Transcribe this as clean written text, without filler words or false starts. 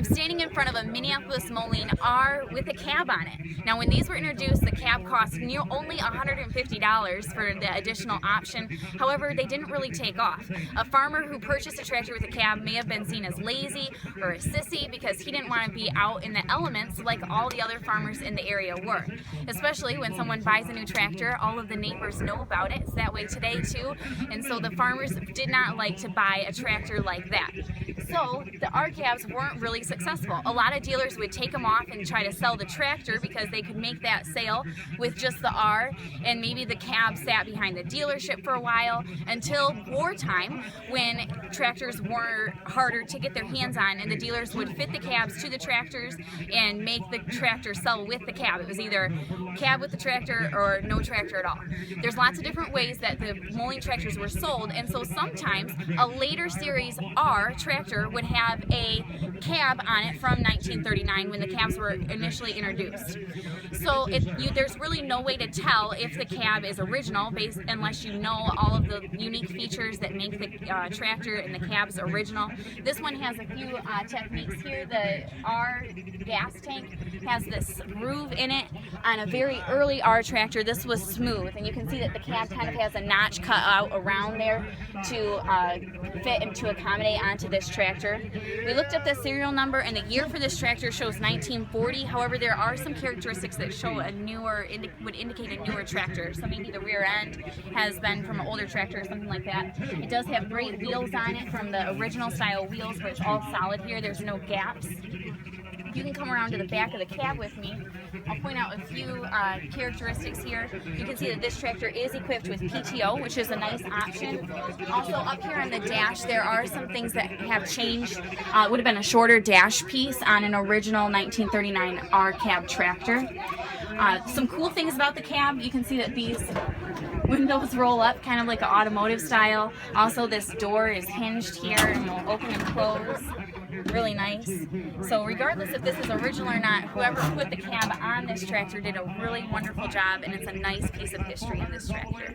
standing in front of a Minneapolis Moline R with a cab on it. Now when these were introduced, the cab cost only $150 for the additional option. However, they didn't really take off. A farmer who purchased a tractor with a cab may have been seen as lazy or a sissy because he didn't want to be out in the elements like all the other farmers in the area were. Especially when someone buys a new tractor, all of the neighbors know about it. It's that way today too. And so the farmers did not like to buy a tractor like that. So the R cabs weren't really successful. A lot of dealers would take them off and try to sell the tractor because they could make that sale with just the R, and maybe the cab sat behind the dealership for a while until wartime, when tractors were harder to get their hands on and the dealers would fit the cabs to the tractors and make the tractor sell with the cab. It was either cab with the tractor or no tractor at all. There's lots of different ways that the Moline tractors were sold, and so sometimes a later series R tractor would have a cab on it from 1939 when the cabs were initially introduced. So there's really no way to tell if the cab is original unless you know all of the unique features that make the tractor and the cabs original. This one has a few techniques here. The R gas tank has this groove in it. On a very early R tractor, this was smooth, and you can see that the cab kind of has a notch cut out around there to fit and to accommodate onto this tractor. We looked up the serial number, and the year for this tractor shows 1940. However, there are some characteristics that show would indicate a newer tractor. So maybe the rear end has been from an older tractor or something like that. It does have great wheels on it from the original style wheels, where it's all solid here. There's no gaps. You can come around to the back of the cab with me. I'll point out a few characteristics here. You can see that this tractor is equipped with PTO, which is a nice option. Also up here on the dash, there are some things that have changed. It would have been a shorter dash piece on an original 1939 R cab tractor. Some cool things about the cab, you can see that these windows roll up kind of like an automotive style. Also, this door is hinged here and will open and close. Really nice. So regardless if this is original or not, whoever put the cab on this tractor did a really wonderful job, and it's a nice piece of history in this tractor.